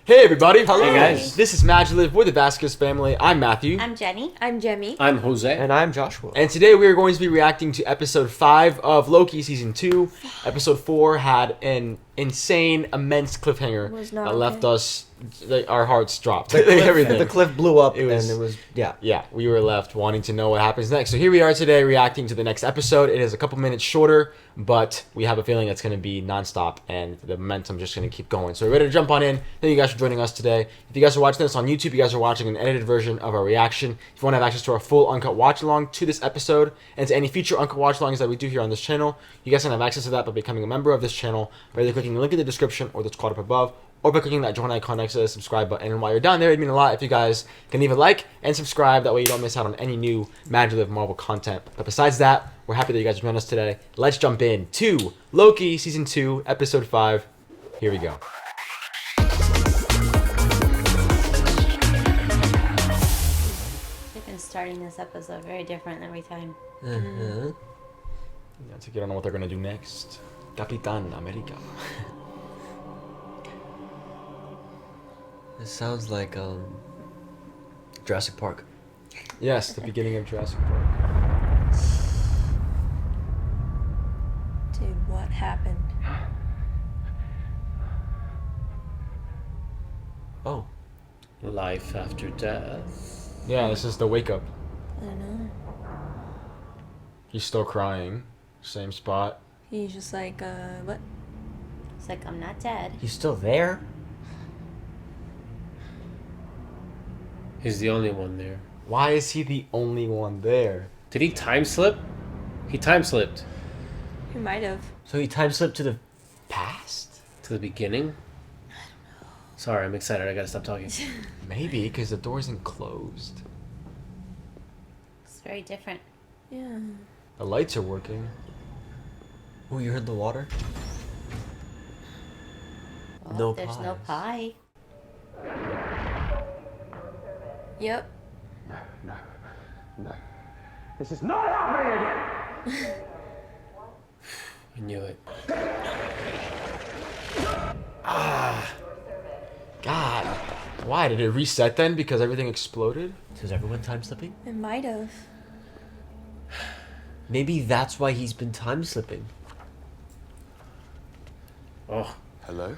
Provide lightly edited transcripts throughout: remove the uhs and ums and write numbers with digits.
Hey everybody! Hello! Hey guys! This is MaJeliv with the Vasquez Family. I'm Matthew. I'm Jenny. I'm Jemmy. I'm Jose. And I'm Joshua. And today we are going to be reacting to episode 5 of Loki Season 2. Episode 4 had an insane, immense cliffhanger that left us, our hearts dropped. Everything. The cliff blew up It was- and it was, yeah. Yeah, we were left wanting to know what happens next. So here we are today reacting to the next episode. It is a couple minutes shorter, but we have a feeling it's going to be nonstop and the momentum's just going to keep going. So we're ready to jump on in. Thank you guys for joining us today. If you guys are watching this on YouTube, you guys are watching an edited version of our reaction. If you want to have access to our full uncut watch along to this episode and to any future uncut watch alongs that we do here on this channel, you guys can have access to that by becoming a member of this channel by either clicking the link in the description or that's called up above, or by clicking that join icon next to the subscribe button. And while you're down there, it'd mean a lot if you guys can leave a like and subscribe. That way you don't miss out on any new MaJeliv Marvel content. But besides that, we're happy that you guys joined us today. Let's jump in to Loki Season 2, Episode 5. Here we go. They've been starting this episode very different every time. Yeah, to get on what they're going to do next. Capitan America. It sounds like Jurassic Park. Yes, the beginning of Jurassic Park. Dude, what happened? Oh. Life after death. Yeah, this is the wake up. I don't know. He's still crying. Same spot. He's just like, what? It's like, I'm not dead. He's still there? He's the only one there. Why is he the only one there? Did he time slip? He time slipped He might have. So he time slipped to the... Past? to the beginning. Sorry, I'm excited. I gotta stop talking. Maybe, because the door isn't closed. It's very different. Yeah. The lights are working. Oh, you heard the water? Well, No there's no pies. pie. Yep. No. This is not happening again! I knew it. God. Why? Did it reset then because everything exploded? Is everyone time slipping? It might have. Maybe that's why he's been time slipping. Oh, Hello?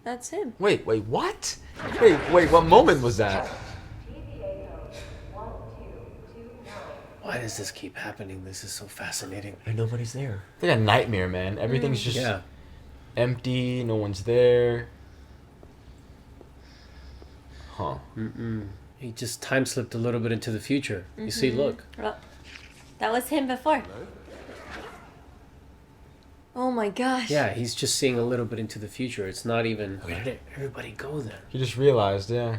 That's him. Wait, what? Wait, what moment was that? why does this keep happening? This is so fascinating. And nobody's there. It's like a nightmare, man. Everything's just Yeah. empty, no one's there. Huh. He just time slipped a little bit into the future. You see, look. Well, that was him before. Oh my gosh. Yeah, he's just seeing a little bit into the future. It's not even. Where did everybody go then? He just realized, yeah.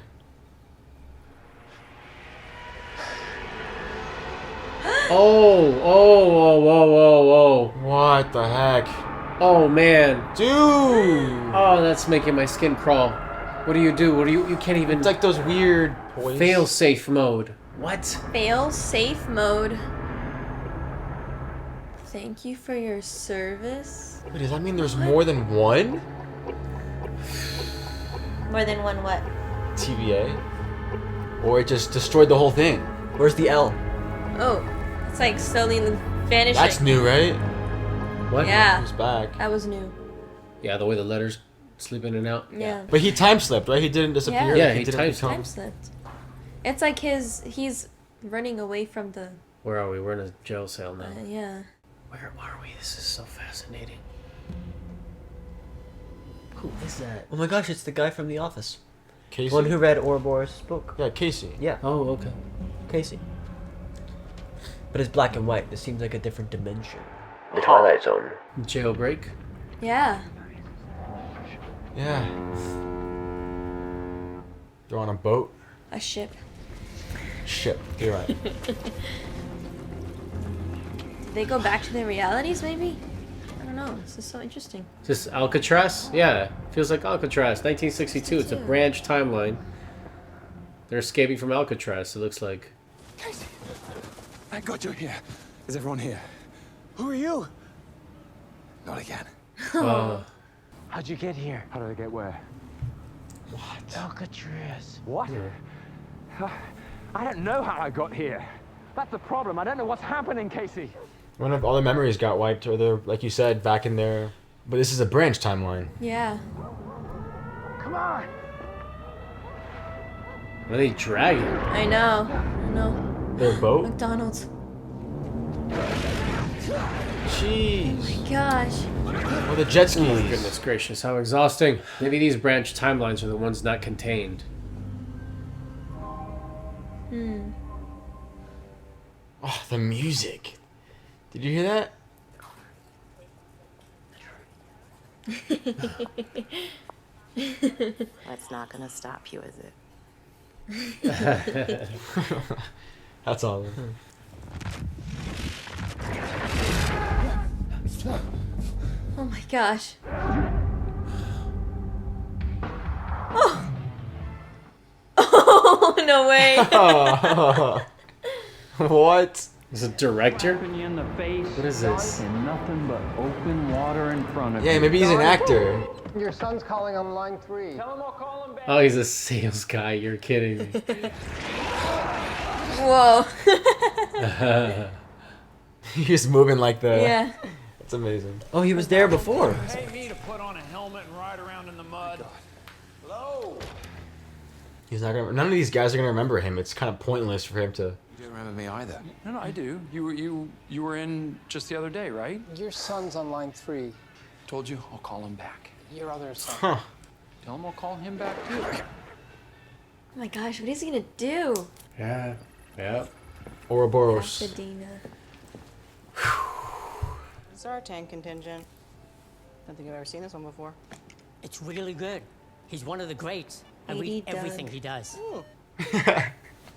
Oh. What the heck? Oh, man. Dude! Oh, that's making my skin crawl. What do? You can't even. It's like those weird toys. fail safe mode. What? Fail safe mode. Thank you for your service. Wait, does that mean there's more than one More than one what? TVA? Or it just destroyed the whole thing? Where's the L? Oh, it's like slowly vanishing. That's new, right? What? Yeah, He's back. that was new. Yeah, the way the letters slip in and out. Yeah. But he time slipped, right? He didn't disappear. Yeah, Like, he didn't time become- Time slipped. It's like he's running away from the, Where are we? We're in a jail cell now. yeah. Where are we? This is so fascinating. Who is that? Oh my gosh, it's the guy from The Office. Casey? The one who read Ouroboros' book. Yeah, Casey. Yeah, Oh, okay. Casey. But it's black and white. This seems like a different dimension. The Twilight Zone. Jailbreak. Yeah. Yeah. They're on a boat. A ship. Ship. You're right. Did they go back to their realities, maybe? I don't know. This is so interesting. Is this Alcatraz? Yeah, feels like Alcatraz. 1962. It's a branch timeline. They're escaping from Alcatraz, it looks like. Casey! Thank God you're here. Is everyone here? Who are you? Not again. How'd you get here? How did I get where? What? Alcatraz. What? I don't know how I got here. That's the problem. I don't know what's happening, Casey. One of all the memories got wiped, or they're, like you said, back in there. But this is a branch timeline. Yeah. Come on. What are they dragging? I know. Their boat? McDonald's. Jeez. Gosh. Oh, the jet skis. Oh, goodness gracious, how exhausting. Maybe these branch timelines are the ones not contained. Oh, the music. Did you hear that? That's not gonna stop you, is it? That's all. Oh my gosh. Oh. Oh, no way. What? Is it director? You in the face. What is this? And nothing but open water in front of you. Yeah, maybe he's an actor. Your son's calling on line 3. Tell him I'll call him back. Oh, he's a sales guy. You're kidding me. Whoa. He's moving like the... Yeah. It's amazing. Oh, he was there before. Pay me to put on a helmet and ride around in the mud. Hello. He's not gonna... None of these guys are gonna remember him. It's kind of pointless for him to... You don't remember me either. No, I do. You were in just the other day, right? Your son's on line 3. Told you, I'll call him back. Your other son. Huh. Tell him I'll call him back too. Oh my gosh, what is he gonna do? Yeah. Yep. Ouroboros. Pasadena. This is our tank contingent. Don't think I've ever seen this one before. It's really good. He's one of the greats. I read everything he does.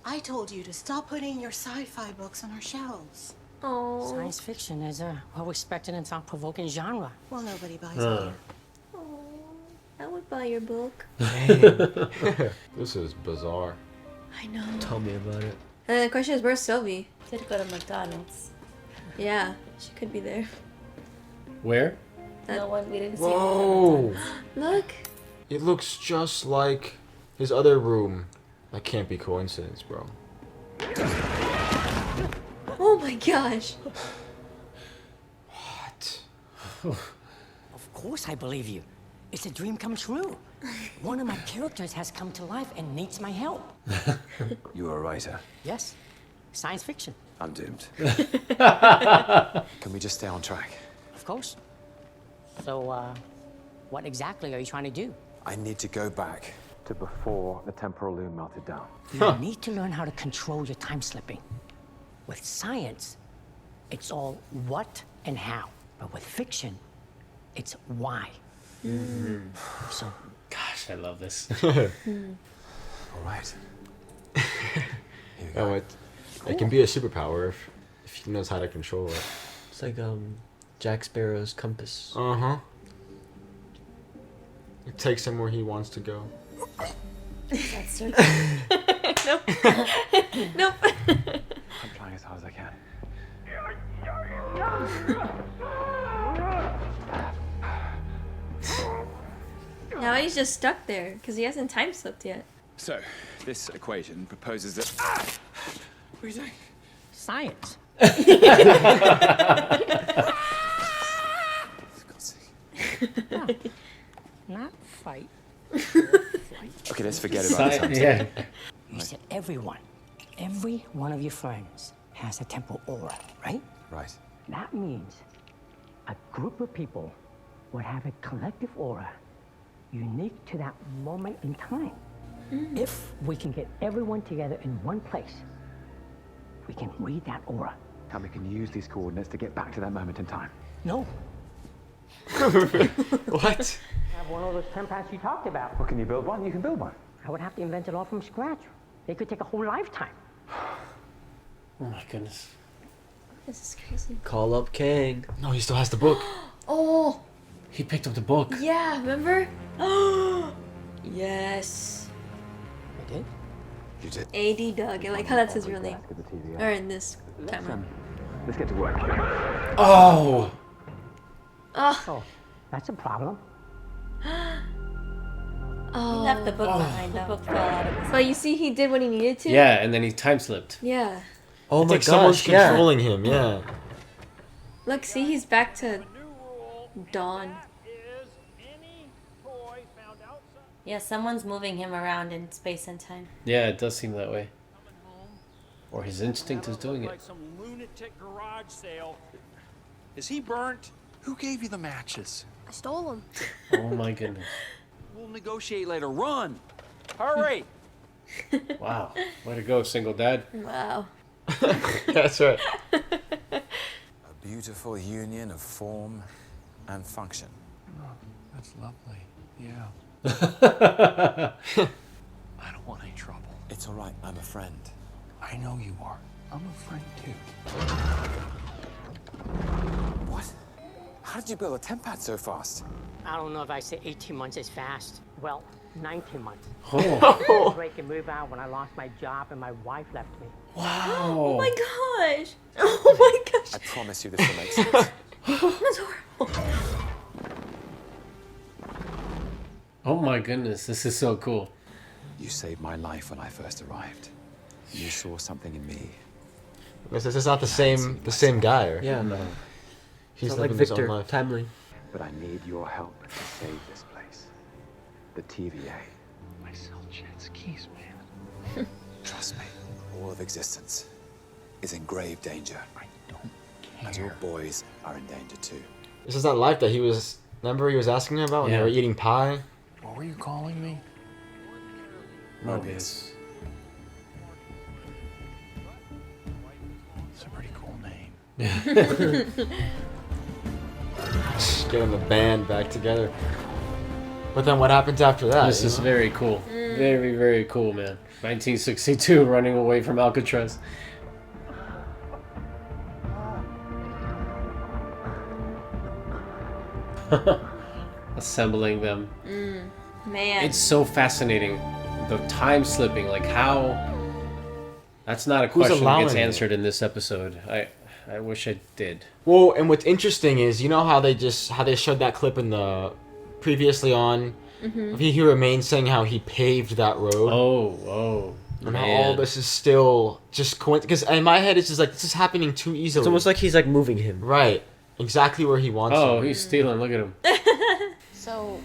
I told you to stop putting your sci-fi books on our shelves. Oh. Science fiction is a well-respected and thought-provoking genre. Well, nobody buys it here. Oh. I would buy your book. This is bizarre. I know. Tell me about it. And the question is, where's Sylvie? Did go to McDonald's. Yeah, she could be there. Where? No one, we didn't see Whoa! Look. It looks just like his other room. That can't be coincidence, bro. Oh my gosh. What? Of course I believe you. It's a dream come true. One of my characters has come to life and needs my help. You were a writer. Yes. Science fiction. I'm doomed. Can we just stay on track? Of course. So, what exactly are you trying to do? I need to go back to before the temporal loom melted down. You need to learn how to control your time slipping. With science, it's all what and how. But with fiction, it's why. So, Gosh, I love this. All right. Oh, it can be a superpower if he knows how to control it. It's like Jack Sparrow's compass. Uh-huh. It takes him where he wants to go. That's true. Nope. Nope. I'm trying as hard as I can. Now he's just stuck there because he hasn't time slipped yet. So, this equation proposes that... What are you doing? science. Not fight. Okay, let's forget about it. Yeah. You said everyone, every one of your friends has a temporal aura, right? Right. That means a group of people would have a collective aura unique to that moment in time. If we can get everyone together in one place, we can read that aura. And we can use these coordinates to get back to that moment in time. No. What? Have one of those templates you talked about. Well, can you build one? You can build one. I would have to invent it all from scratch. It could take a whole lifetime. Oh my goodness. This is crazy. Call up Kang. No, he still has the book. Oh, He picked up the book. yeah, remember? Oh, yes. I did? You did. A.D. Doug. I like how that's his real name. Get the TV out. Or in this timeline. Let's get to work. Oh! Oh, Oh, that's a problem. Oh. He left the book behind The him. book fell out of his. But you see, he did what he needed to. Yeah, and then he time slipped. Yeah. Oh It's my like someone's gosh, yeah. controlling him. Yeah. Look, see, he's back to Dawn. Yeah, someone's moving him around in space and time. Yeah, it does seem that way. Or his instinct is doing it. Like some lunatic garage sale. Is he burnt? Who gave you the matches? I stole him. Oh my goodness. We'll negotiate later. Run! Hurry! Wow. Way to go, single dad. Wow. That's right. A beautiful union of form and function. Oh, that's lovely. Yeah. I don't want any trouble. It's all right. I'm a friend. I know you are. I'm a friend too. What? How did you build a temp pad so fast? I don't know if I say 18 months is fast. Well, 19 months. Oh. Break and move out when I lost my job and my wife left me. Wow. Oh my gosh. Oh my gosh. I promise you this will make sense. That's horrible. Oh my goodness, this is so cool. You saved my life when I first arrived. You saw something in me. Because this is not the same guy. Or, Yeah, no. He's Not like living his own Victor, life. timely. But I need your help to save this place. The TVA. My cell chance keys, man. Trust me, all of existence is in grave danger. I don't And care. your boys are in danger too. This is that life that he was. Remember he was asking me about when they Yeah. were eating pie. What were you calling me? Mobius. It's a pretty cool name. Getting the band back together. But then what happens after that? This you is know? very cool. Very, very cool, man. 1962, running away from Alcatraz. Assembling them. Man. It's so fascinating. The time slipping, like how... That's not a Who's question that allowing gets it? answered in this episode. I wish I did. Well, and what's interesting is, you know how they showed that clip in the previously on. He remains saying how he paved that road. Oh, And how man. all this is still just coincidence. Because in my head, it's just like, this is happening too easily. It's almost like he's like moving him. Right. Exactly where he wants Oh, him. he's stealing. Look at him. So,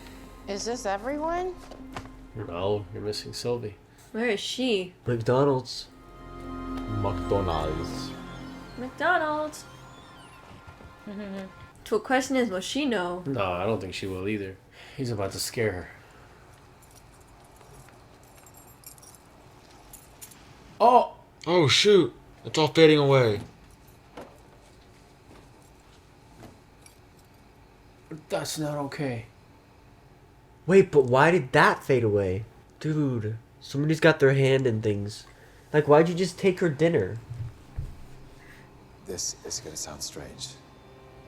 is this everyone? No, you're missing Sylvie. Where is she? McDonald's. McDonald's. McDonald's. So the question is, will she know? No, I don't think she will either. He's about to scare her. Oh! Oh, shoot. It's all fading away. That's not okay. Wait, but why did that fade away? Dude, somebody's got their hand in things. Like, why'd you just take her dinner? This is going to sound strange.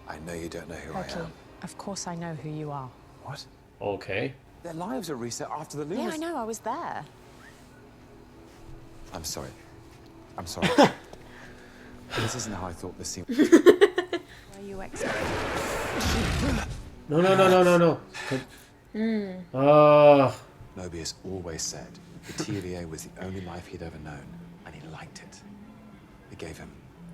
I know you don't know who Loki, I am. of course I know who you are. What? Okay. Their lives are reset after the Yeah, Lumos. I know, I was there. I'm sorry. I'm sorry. This isn't how I thought this scene. Were you expecting? No. Oh. Mobius always said the TVA was the only life he'd ever known, and he liked it. It gave him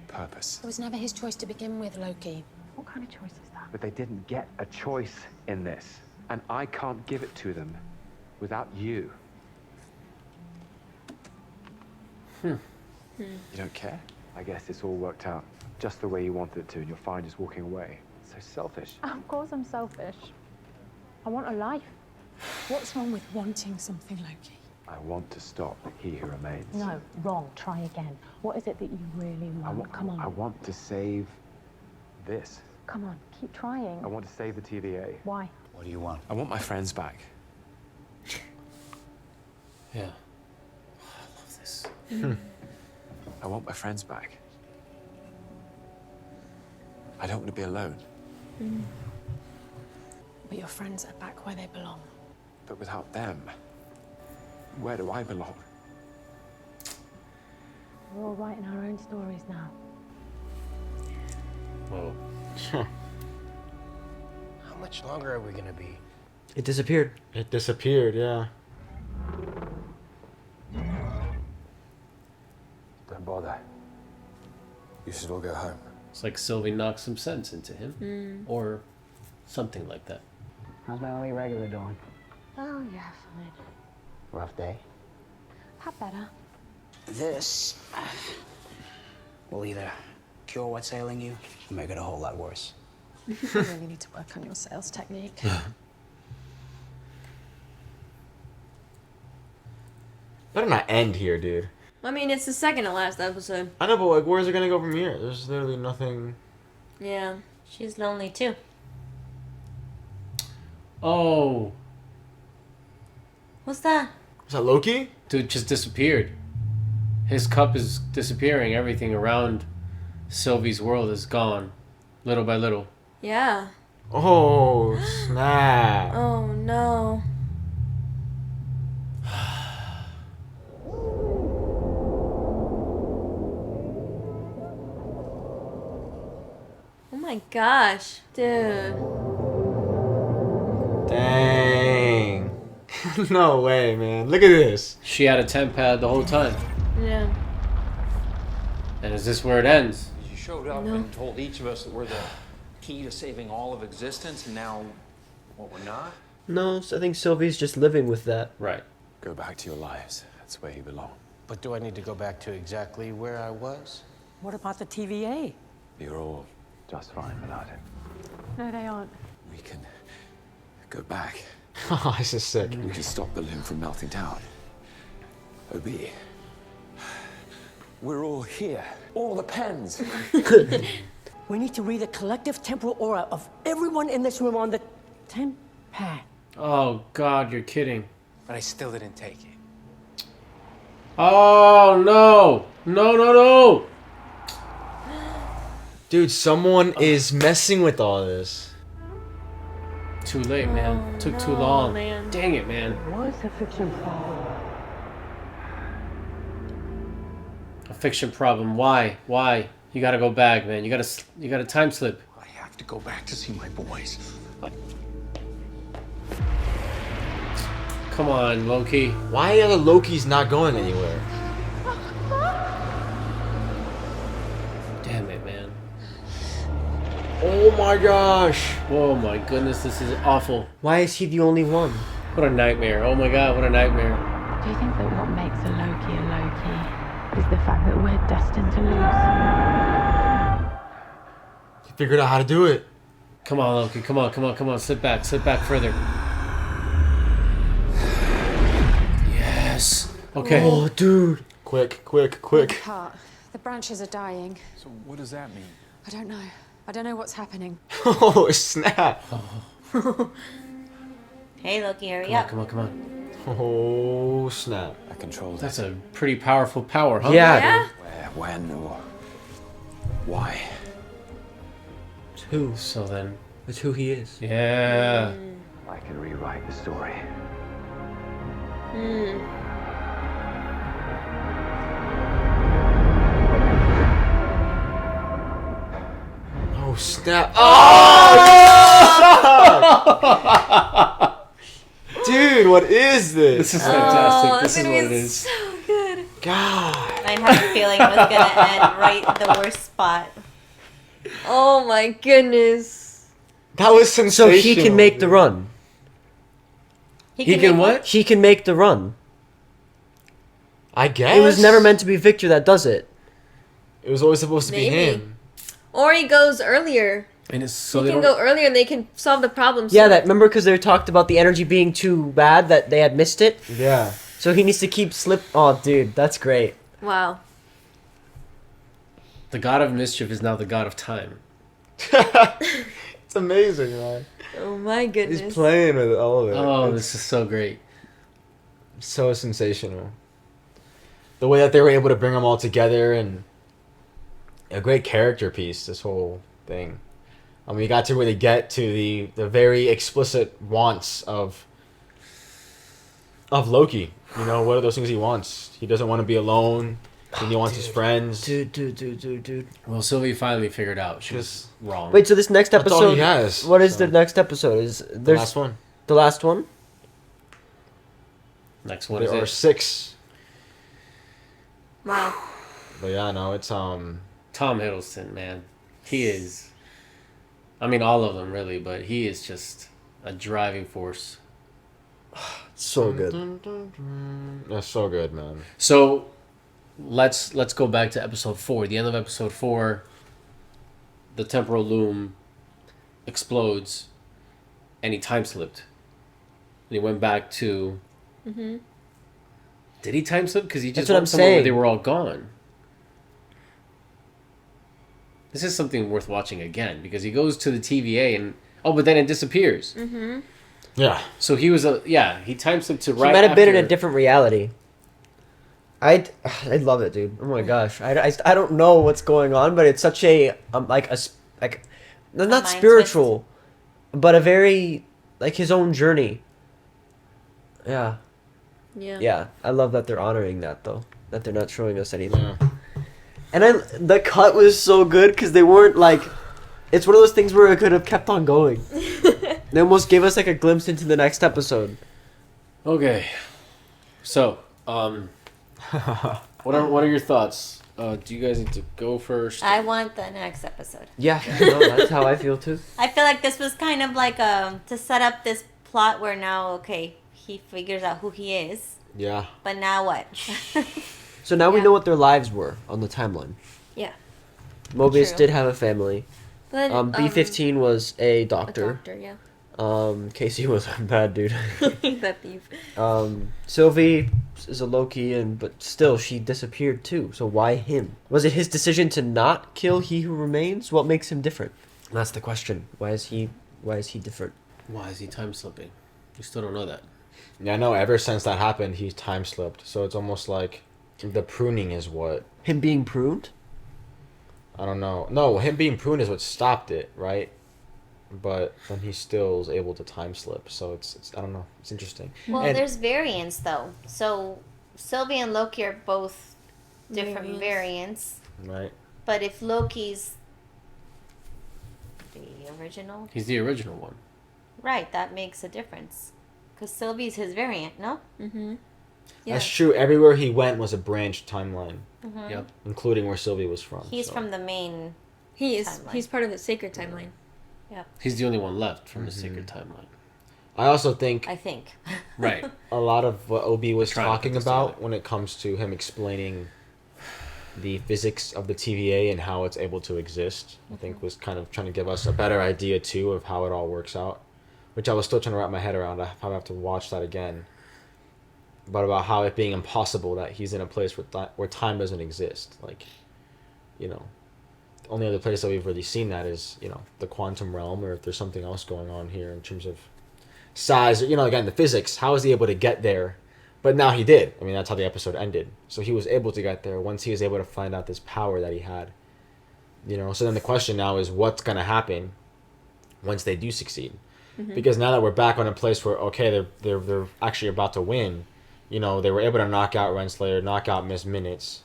purpose. It was never his choice to begin with, Loki. What kind of choice is that? But they didn't get a choice in this. And I can't give it to them without you. You don't care? I guess this all worked out just the way you wanted it to, and you're fine just walking away. So selfish. Of course I'm selfish. I want a life. What's wrong with wanting something, Loki? I want to stop He Who Remains. No, wrong. Try again. What is it that you really want? Come on. I want to save this. Come on. Keep trying. I want to save the TVA. Why? What do you want? I want my friends back. Yeah. I love this. I want my friends back. I don't want to be alone. But your friends are back where they belong. But without them, where do I belong? We're all writing our own stories now. Whoa. How much longer are we gonna be? It disappeared. It disappeared, yeah. Don't bother. You should all go home. It's like Sylvie knocked some sense into him. Or something like that. How's my only regular doing? Oh, yeah, fine. Rough day. How better? This will either cure what's ailing you or make it a whole lot worse. You really need to work on your sales technique. Better not end here, dude. I mean, it's the second to last episode. I know, but like, where's it gonna go from here? There's literally nothing. Yeah. She's lonely too. Oh. What's that? Is that Loki? Dude just disappeared. His cup is disappearing. Everything around Sylvie's world is gone. Little by little. Yeah. Oh, snap. Oh, no. Oh my gosh, dude. Dang. No way, man. Look at this. She had a temp pad the whole time. Yeah. And is this where it ends? You showed up and told each of us that we're the key to saving all of existence, and now, what, we're not? No, I think Sylvie's just living with that. Right. Go back to your lives. That's where you belong. But do I need to go back to exactly where I was? What about the TVA? You're all just fine without it. No, they aren't. We can go back. Oh, this is sick. We can stop the limb from melting down. OB. We're all here. All the pens. We need to read the collective temporal aura of everyone in this room on the temp pad. Oh, God, you're kidding. But I still didn't take it. Oh, no. No, no, no. Dude, someone is messing with all this. Too late, man. Took too long. Man. Dang it, man. What's a fiction problem? A fiction problem. Why? Why? You gotta go back, man. You gotta time slip. I have to go back to see my boys. Come on, Loki. Why are the Lokis not going anywhere? Damn it, man. Oh my gosh. Oh my goodness, this is awful. Why is he the only one? What a nightmare. Oh my God, what a nightmare. Do you think that what makes a Loki is the fact that we're destined to lose? He figured out how to do it. Come on, Loki. Come on, come on, come on. Sit back further. Yes. Okay. Oh, dude. Quick, quick, quick. Part. The branches are dying. So what does that mean? I don't know. I don't know what's happening. Oh, snap. Hey, Loki, hurry Come on, up. come on, come on. Oh, snap. I control that. That's a pretty powerful power, huh? Yeah. Where, when, or why? It's who? So then. It's who he is. Yeah. I can rewrite the story. Oh, snap. Oh! Dude, what is this? This is fantastic. Oh, This is what it is. So good. God. I had a feeling it was going to end right at the worst spot. Oh my goodness. That was So sensational. he can make the run. He can what? He can make the run. I guess. It was never meant to be Victor that does it. It was always supposed to be Maybe. him. Or he goes earlier. And it's so He they can don't. go earlier and they can solve the problem. Yeah, sooner. that remember because they talked about the energy being too bad that they had missed it. Yeah. So he needs to keep slip. Oh, dude, that's great. Wow. The god of mischief is now the god of time. It's amazing, man. Oh my goodness. He's playing with all of it. Oh, It's this is so great. so sensational. The way that they were able to bring them all together, and a great character piece, this whole thing. I mean, you got to really get to the very explicit wants of Loki. You know, what are those things he wants? He doesn't want to be alone. He wants his friends. Dude. Well, Sylvie finally figured out she was wrong. Wait, so this next That's all episode. he has, What is so. the next episode? Is The there's last one. The last one. Next one There are is 6. Wow. But yeah, no, it's Tom Hiddleston, man. He is. I mean, all of them really, but he is just a driving force. So good. That's so good, man. So, let's go back to episode 4. The end of episode 4, the temporal loom explodes, and he time slipped. And he went back to. Mm-hmm. Did he time slip? Because he just That's what I'm went somewhere where saying. they were all gone. This is something worth watching again because he goes to the TVA and but then it disappears. Mm-hmm. Yeah. So he was he time slipped to He right. might have been in a after- different reality. I love it, dude. Oh my gosh, I don't know what's going on, but it's such a not mind spiritual, but a very like his own journey. Yeah. Yeah. Yeah, I love that they're honoring that though. That they're not showing us anything. Yeah. And the cut was so good because they weren't like. It's one of those things where it could have kept on going. They almost gave us like a glimpse into the next episode. Okay. So, what are your thoughts? Do you guys need to go first? I want the next episode. Yeah, no, that's how I feel too. I feel like this was kind of like to set up this plot where now, okay, he figures out who he is, Yeah. but now what? So now we know what their lives were on the timeline. Yeah. Mobius True. did have a family. But, B-15 was a a doctor. doctor, yeah. Casey was a bad dude. That thief. Sylvie is a Loki, but still, she disappeared too. So why him? Was it his decision to not kill He Who Remains? What makes him different? That's the question. Why is he different? Why is he time slipping? You still don't know that. Yeah, I know ever since that happened, he's time slipped. So it's almost like the pruning is what. Him being pruned? I don't know. No, him being pruned is what stopped it, right? But then he still is able to time slip. So it's I don't know. It's interesting. Well, And- there's variants though. So Sylvie and Loki are both different variants. Right. But if Loki's the original, He's the original one. right, that makes a difference. Because Sylvie's his variant, no? Mm-hmm. That's true. Everywhere he went was a branched timeline. Mhm. Yep. Including where Sylvie was from. He's so. from the main. He is. timeline. He's part of the sacred timeline. Yeah. He's the only one left from the sacred timeline. I also think I think. Right. a lot of what Obi was Trying to talking put this about together. when it comes to him explaining the physics of the TVA and how it's able to exist, I think was kind of trying to give us a better idea too of how it all works out, which I was still trying to wrap my head around. I probably have to watch that again. But about how it being impossible that he's in a place where time doesn't exist. Like, you know, the only other place that we've really seen that is, you know, the quantum realm, or if there's something else going on here in terms of size, or, you know, again, the physics. How is he able to get there? But now he did. I mean, that's how the episode ended. So he was able to get there once he was able to find out this power that he had. You know, so then the question now is what's going to happen once they do succeed? Mhm. Because now that we're back on a place where, okay, they're actually about to win. You know, they were able to knock out Renslayer, knock out Miss Minutes.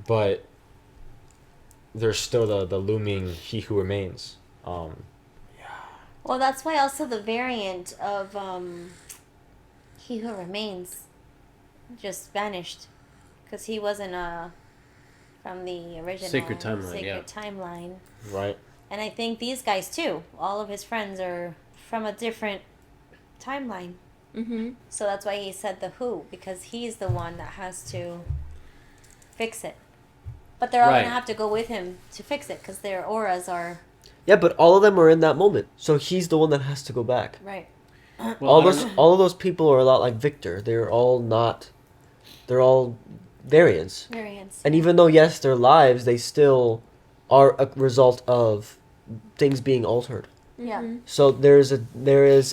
But there's still the looming He Who Remains. Well, that's why also the variant of He Who Remains just vanished. Because he wasn't from the original Sacred timeline, Sacred yeah. timeline. Right. And I think these guys too. All of his friends are from a different timeline. Mm-hmm. So that's why he said the Who, because he's the one that has to fix it. But they're all Right. going to have to go with him to fix it because their auras are... Yeah, but all of them are in that moment. So he's the one that has to go back. Right. Well, all of those people are a lot like Victor. They're all variants. Variants. And even though yes, their lives, they still are a result of things being altered. Yeah. So there is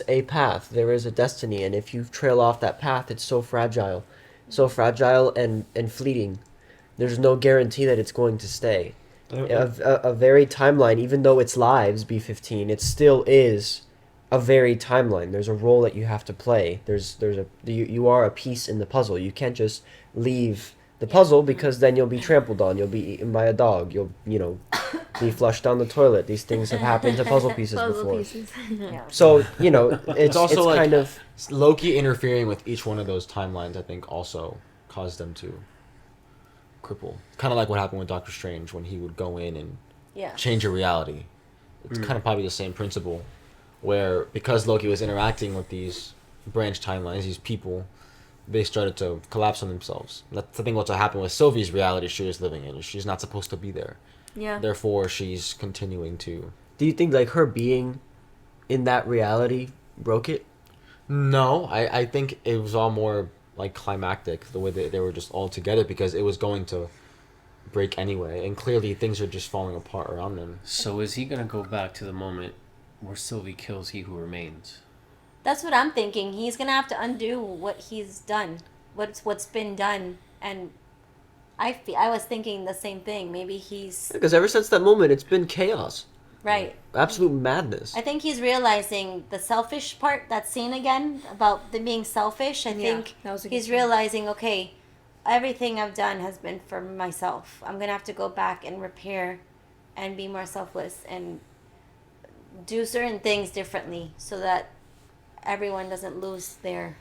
a path, there is a destiny, and if you trail off that path, it's so fragile and fleeting. There's no guarantee that it's going to stay. A varied timeline, even though it's lives, B-15, it still is a varied timeline. There's a role that you have to play. You are a piece in the puzzle. You can't just leave the puzzle, because then you'll be trampled on, you'll be eaten by a dog, you'll be flushed down the toilet. These things have happened to puzzle pieces before. So it's also it's like kind of Loki interfering with each one of those timelines. I think also caused them to cripple. Kind of like what happened with Doctor Strange when he would go in and change a reality. It's kind of probably the same principle, where because Loki was interacting with these branch timelines, these people, they started to collapse on themselves. That's the thing. What's happened with Sylvie's reality she is living in. She's not supposed to be there. Yeah. Therefore, she's continuing to. Do you think like her being in that reality broke it? No, I think it was all more like climactic, the way they were just all together, because it was going to break anyway, and clearly things are just falling apart around them. So is he gonna go back to the moment where Sylvie kills He Who Remains? That's what I'm thinking. He's gonna have to undo what he's done, what's been done, and I was thinking the same thing. Maybe he's Because ever since that moment, it's been chaos, right. absolute madness. I think he's realizing the selfish part, that scene again about them being selfish. I think that was a good he's scene. realizing, okay, everything I've done has been for myself. I'm gonna have to go back and repair, and be more selfless and do certain things differently so that everyone doesn't lose their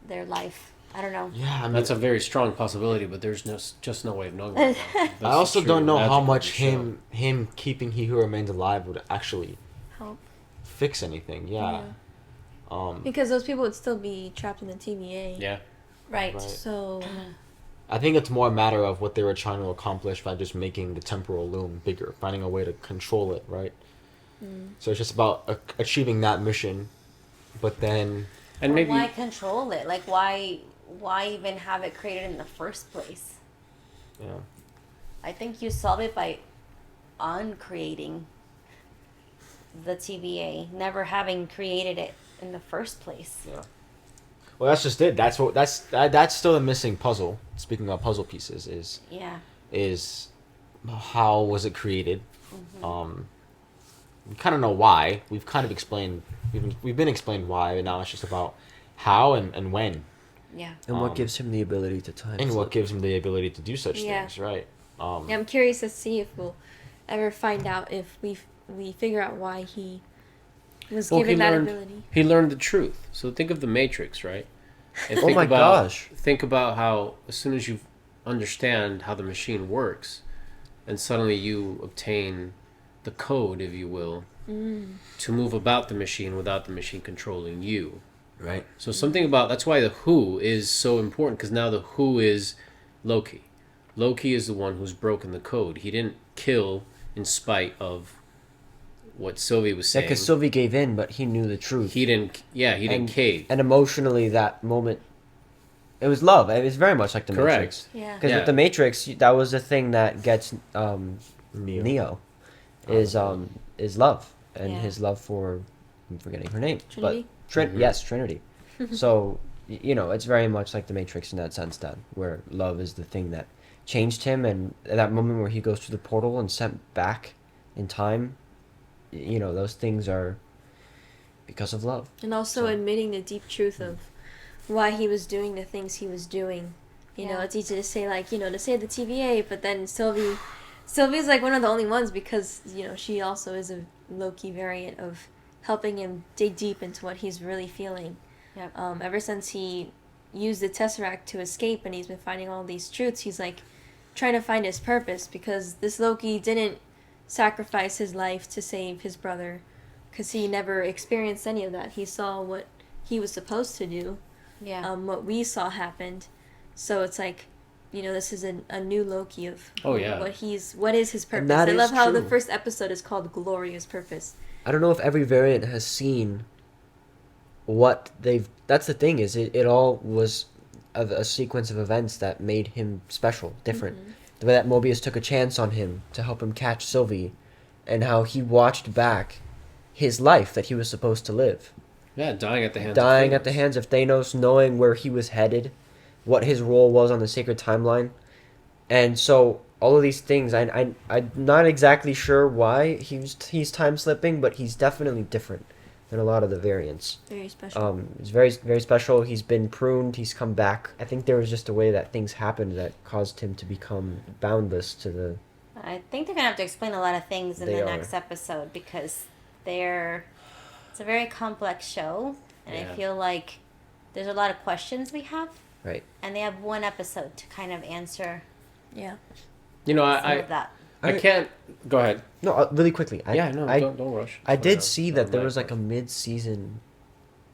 life. I don't know. Yeah, I mean, That's a very strong possibility, but there's just no way of knowing that. I also don't know how much him keeping He Who Remains alive would actually Help. fix anything. Yeah. Because those people would still be trapped in the TVA. Yeah. Right. So I think it's more a matter of what they were trying to accomplish by just making the temporal loom bigger, finding a way to control it, right? So it's just about achieving that mission, but then. And maybe why control it? Like why even have it created in the first place? Yeah. I think you solve it by uncreating the TVA, never having created it in the first place. Yeah. Well, that's just it. That's still the missing puzzle. Speaking of puzzle pieces, is how was it created? We kind of know why. We've kind of explained. We've been explained why, and now it's just about how and when. Yeah. And what gives him the ability to time? And what gives him the ability to do such things, right? Yeah, I'm curious to see if we'll ever find out if we figure out why he was given that ability. He learned the truth. So think of the Matrix, right? And Oh my gosh. Think about how as soon as you understand how the machine works, and suddenly you obtain the code, if you will, to move about the machine without the machine controlling you. Right. So something about that's why the Who is so important, because now the Who is Loki. Loki is the one who's broken the code. He didn't kill in spite of what Sylvie was saying. Because Sylvie gave in, but he knew the truth. He didn't. Yeah, he didn't cave. And emotionally, that moment, it was love. It was very much like the Correct. Matrix. Yeah. Because with the Matrix, that was the thing that gets Neo, is love, and his love for, I'm forgetting her name, Trinity? but yes, Trinity. So it's very much like the Matrix in that sense, then, where love is the thing that changed him, and at that moment where he goes through the portal and sent back in time, those things are because of love. And also admitting the deep truth of why he was doing the things he was doing. You know, it's easy to say, like, to save the TVA, but then Sylvie's like one of the only ones, because, she also is a Loki variant of helping him dig deep into what he's really feeling. Yep. Ever since he used the Tesseract to escape and he's been finding all these truths, he's like trying to find his purpose, because this Loki didn't sacrifice his life to save his brother, because he never experienced any of that. He saw what he was supposed to do, what we saw happened. So it's like, this is a new Loki of what is his purpose. I love how the first episode is called Glorious Purpose. I don't know if every variant has seen what they've. That's the thing, is it all was a sequence of events that made him special, different. The way that Mobius took a chance on him to help him catch Sylvie, and how he watched back his life that he was supposed to live. Yeah, dying at the hands of Thanos, knowing where he was headed, what his role was on the Sacred Timeline. And so all of these things, I'm not exactly sure why he's time slipping, but he's definitely different than a lot of the variants. Very special. It's very, very special. He's been pruned. He's come back. I think there was just a way that things happened that caused him to become boundless to the... I think they're gonna have to explain a lot of things in They the are. next episode because it's a very complex show, and Yeah. I feel like there's a lot of questions we have, Right. and they have one episode to kind of answer. Yeah. You know, some of that. I can't. Go ahead. No, really quickly. Don't rush. I Slow did down. see Not that there my was like a mid-season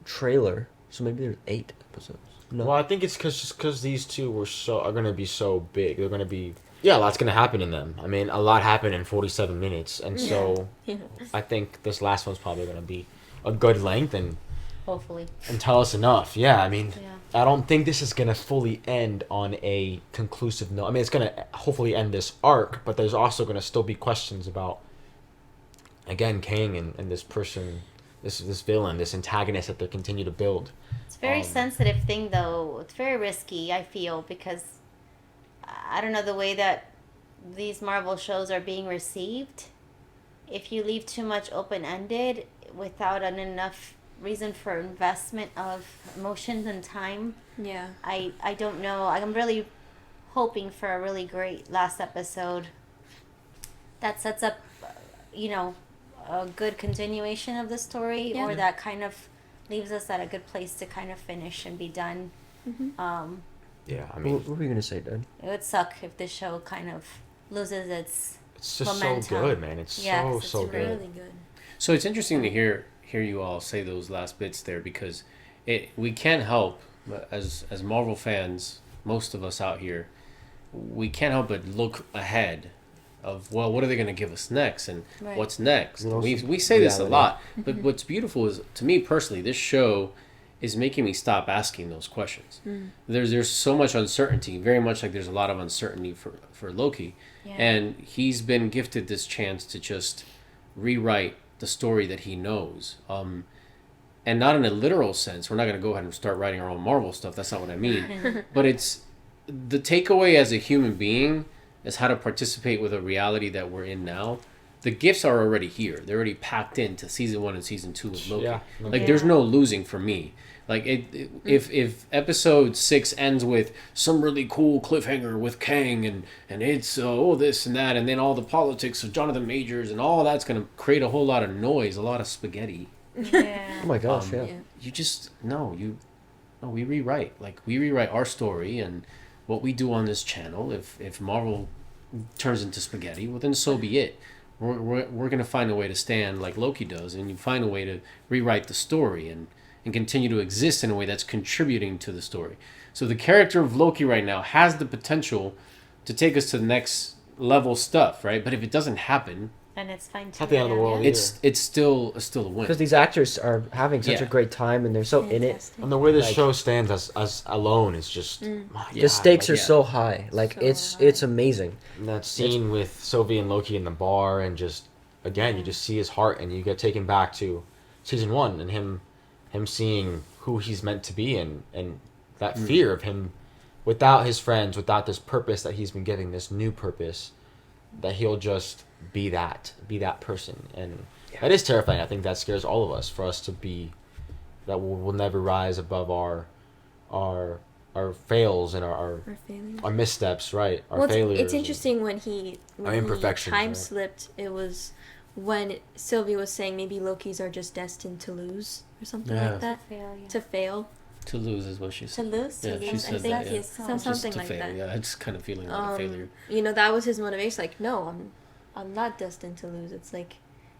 trailer, so maybe there's 8 episodes. No. Well, I think it's because these two are gonna be so big. They're gonna be a lot's gonna happen in them. I mean, a lot happened in 47 minutes, and so Yeah. I think this last one's probably gonna be a good length and Hopefully. tell us enough. Yeah, I mean, Yeah. I don't think this is gonna fully end on a conclusive note. I mean, it's gonna hopefully end this arc, but there's also gonna still be questions about, again, Kang and this person, this villain, this antagonist that they continue to build. It's a very sensitive thing, though. It's very risky, I feel, because I don't know the way that these Marvel shows are being received. If you leave too much open-ended without enough reason for investment of emotions and time, Yeah. I don't know. I'm really hoping for a really great last episode that sets up, a good continuation of the story, Yeah. or that kind of leaves us at a good place to kind of finish and be done. Yeah, I mean, What were you gonna say, Dan? It would suck if this show kind of loses its it's just momentum. so good, man. It's 'cause so it's good. really good. So it's interesting to hear you all say those last bits there, because we can't help, as Marvel fans, most of us out here, we can't help but look ahead of, well, what are they going to give us next, and Right. what's next. And also We say this a reality. lot, but what's beautiful is, to me personally, this show is making me stop asking those questions. There's so much uncertainty, very much like there's a lot of uncertainty for Loki, Yeah. and he's been gifted this chance to just rewrite the story that he knows, and not in a literal sense. We're not going to go ahead and start writing our own Marvel stuff. That's not what I mean. But it's the takeaway as a human being is how to participate with a reality that we're in now. The gifts are already here. They're already packed into season 1 and season 2 of Loki. Yeah. Like there's no losing for me. Like if episode 6 ends with some really cool cliffhanger with Kang and it's this and that, and then all the politics of Jonathan Majors and all that's gonna create a whole lot of noise, a lot of spaghetti. Yeah. Oh my gosh, yeah. You just we rewrite. Like we rewrite our story and what we do on this channel. If Marvel turns into spaghetti, well then so be it. We're gonna find a way to stand like Loki does, and you find a way to rewrite the story and continue to exist in a way that's contributing to the story. So the character of Loki right now has the potential to take us to the next level stuff, right? But if it doesn't happen, And it's fine too. Not the end of the world. it's still a win. Because these actors are having such Yeah. a great time and they're so in it. And the way this Like- show stands as alone is just my The God, stakes like, are so high. Like So it's amazing. and that scene with Sylvie and Loki in the bar, and just again you just see his heart, and you get taken back to season 1 and him seeing who he's meant to be, and that fear of him without his friends, without this purpose that he's been given, this new purpose, that he'll just be that person, and that is terrifying. I think that scares all of us, for us to be that we'll never rise above our fails and our failures. our missteps, right? Our Well, failures. it's interesting when he imperfections, time right? slipped. It was when Sylvie was saying maybe Lokis are just destined to lose or something Yeah. like that. To fail, To fail. To lose is what she To said. lose? Yeah, To she lose, said I that. think Yeah. yes, Just something to like fail. that. Yeah, it's kind of feeling like a failure. That was his motivation. Like, no, I'm not destined to lose. It's like,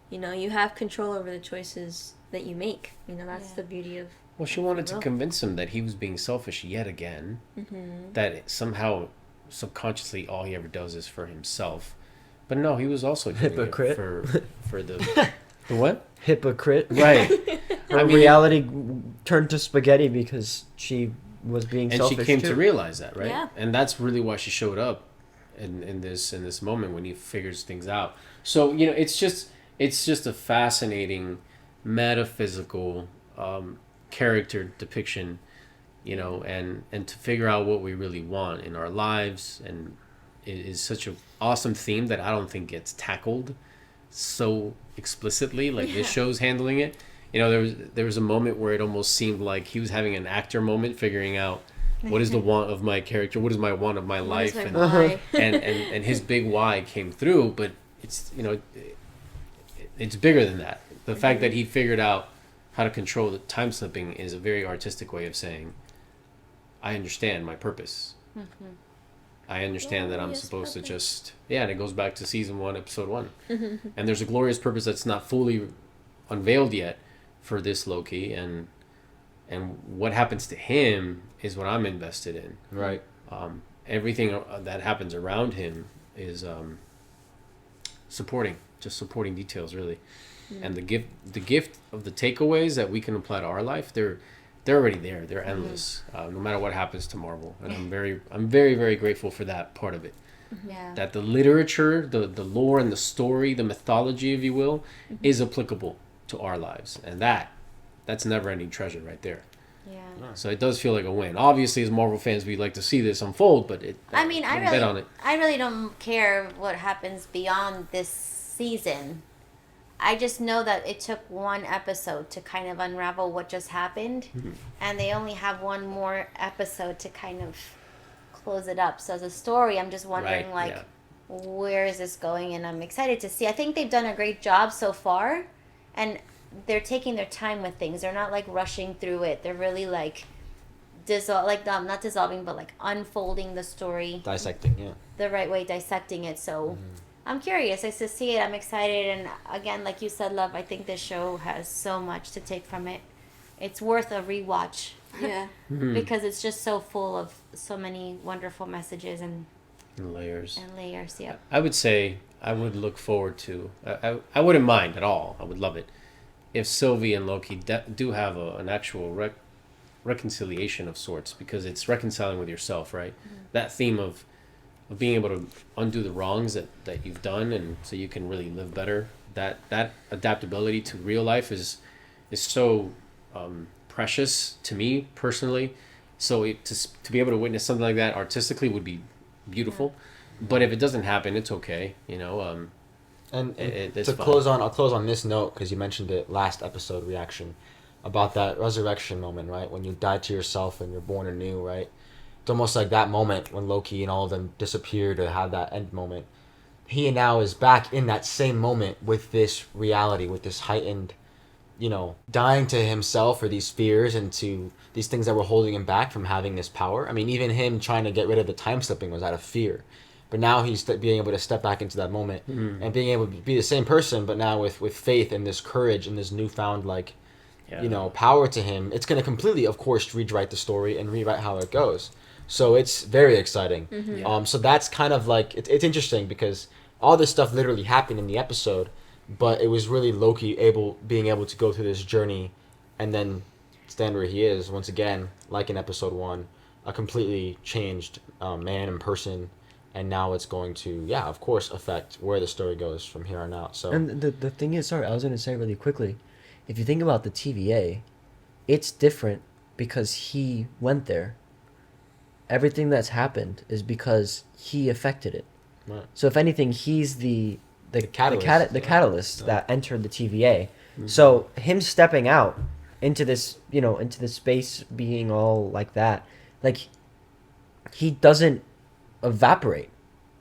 you have control over the choices that you make. That's the beauty of. Well, she wanted to Well. convince him that he was being selfish yet again. Mhm. That somehow, subconsciously, all he ever does is for himself. But no, he was also doing Hypocrite. it for the the what? Hypocrite. Right. Her I mean- reality turned to spaghetti because she was being And selfish she came too. to realize that, right? Yeah. And that's really why she showed up in this moment when he figures things out. So it's just a fascinating metaphysical character depiction, and to figure out what we really want in our lives, and it is such an awesome theme that I don't think gets tackled so explicitly like this show's handling it. You know, there was a moment where it almost seemed like he was having an actor moment, figuring out what is the want of my character, what is my want of my life, my and, why? and his big why came through. But it's, you know, it's bigger than that. The fact that he figured out how to control the time slipping is a very artistic way of saying, I understand my purpose. Mm-hmm. I understand that I'm supposed to just, and it goes back to season 1, episode 1. Mm-hmm. And there's a glorious purpose that's not fully unveiled yet for this Loki, and what happens to him is what I'm invested in. Right. Everything that happens around him is supporting details, really. And the gift of the takeaways that we can apply to our life, they're already there. They're endless, no matter what happens to Marvel. And I'm very, very grateful for that part of it. Yeah. That the literature, the lore and the story, the mythology, if you will, is applicable to our lives. And that's never-ending treasure right there. Yeah. So it does feel like a win. Obviously, as Marvel fans, we'd like to see this unfold, but I mean, I bet on it. really don't care what happens beyond this season. I just know that it took one episode to kind of unravel what just happened, and they only have one more episode to kind of close it up. So as a story, I'm just wondering, where is this going? And I'm excited to see. I think they've done a great job so far, and they're taking their time with things. They're not like rushing through it. They're really like not dissolving, but like unfolding the story, Dissecting, the right way, dissecting it. So I'm curious to see it. I'm excited, and again, like you said, Love, I think this show has so much to take from it. It's worth a rewatch. Yeah. Because it's just so full of so many wonderful messages and layers. Yeah. I would say I would look forward to. I wouldn't mind at all. I would love it if Sylvie and Loki do have an actual reconciliation of sorts, because it's reconciling with yourself, right? That theme of being able to undo the wrongs that you've done, and so you can really live better. That adaptability to real life is so precious to me personally. So to be able to witness something like that artistically would be beautiful. But if it doesn't happen, it's okay, you know. It's to fine. I'll close on this note, because you mentioned it last episode reaction about that resurrection moment, right? When you die to yourself and you're born anew, right? It's almost like that moment when Loki and all of them disappear to have that end moment. He now is back in that same moment with this reality, with this heightened, dying to himself or these fears and to these things that were holding him back from having this power. I mean, even him trying to get rid of the time slipping was out of fear. But now he's being able to step back into that moment and being able to be the same person, but now with faith and this courage and this newfound, power to him. It's going to completely, of course, rewrite the story and rewrite how it goes. So it's very exciting. So that's kind of like, it's interesting because all this stuff literally happened in the episode, but it was really Loki being able to go through this journey and then stand where he is once again, like in episode 1, a completely changed man and person. And now it's going to, of course, affect where the story goes from here on out. So, and the thing is, sorry, I was going to say really quickly, if you think about the TVA, it's different because he went there. Everything that's happened is because he affected it. Right. So if anything, he's the catalyst that entered the TVA. So him stepping out into this, into this space, being all like that, like he doesn't evaporate.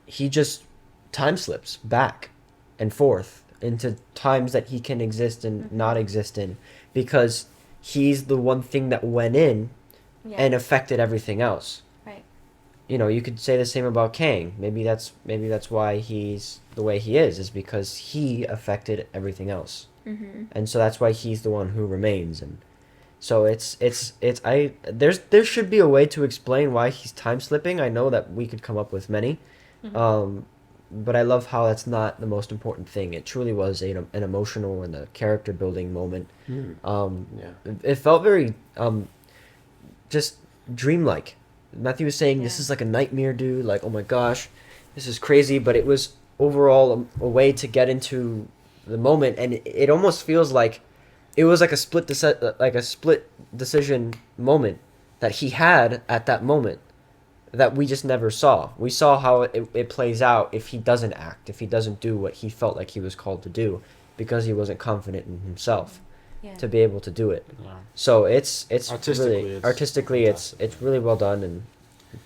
He just time slips back and forth into times that he can exist and not exist in, because he's the one thing that went in and affected everything else. Right. You could say the same about Kang. Maybe that's why he's the way he is because he affected everything else. And so that's why he's the one who remains. And so there should be a way to explain why he's time slipping. I know that we could come up with many, but I love how that's not the most important thing. It truly was an emotional and a character building moment. It felt very just dreamlike. Matthew was saying this is like a nightmare, dude. Like, oh my gosh, this is crazy. But it was overall a way to get into the moment, and it almost feels like it was like a split decision moment that he had at that moment that we just never saw. We saw how it plays out if he doesn't act, if he doesn't do what he felt like he was called to do, because he wasn't confident in himself. to be able to do it. Yeah. So it's Artistically, really it's artistically it's really well done. And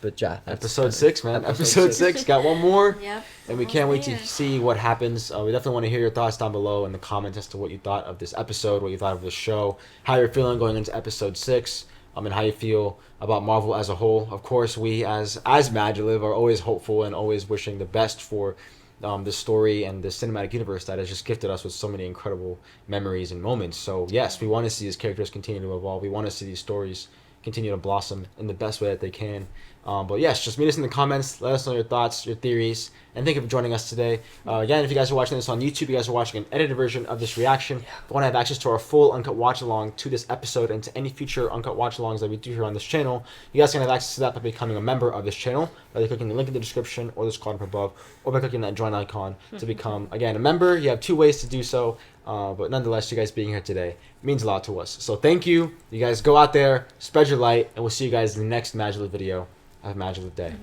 but yeah, that's episode 6, man. Episode 6. Got one more. Yep. And we can't wait to see what happens. We definitely want to hear your thoughts down below in the comments as to what you thought of this episode, what you thought of the show, how you're feeling going into episode 6, and how you feel about Marvel as a whole. Of course, we as MaJeliv are always hopeful and always wishing the best for the story and the cinematic universe that has just gifted us with so many incredible memories and moments. So yes, we want to see these characters continue to evolve. We want to see these stories continue to blossom in the best way that they can. But yes, just meet us in the comments. Let us know your thoughts, your theories, and thank you for joining us today. Again, if you guys are watching this on YouTube, you guys are watching an edited version of this reaction. If you want to have access to our full uncut watch along to this episode and to any future uncut watch alongs that we do here on this channel, you guys can have access to that by becoming a member of this channel, by clicking the link in the description or the scroll up above, or by clicking that join icon to become, again, a member. You have 2 ways to do so. But nonetheless, you guys being here today means a lot to us. So thank you. You guys go out there, spread your light, and we'll see you guys in the next MaJeliv video. Have a MaJeliv day.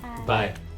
Bye. Bye.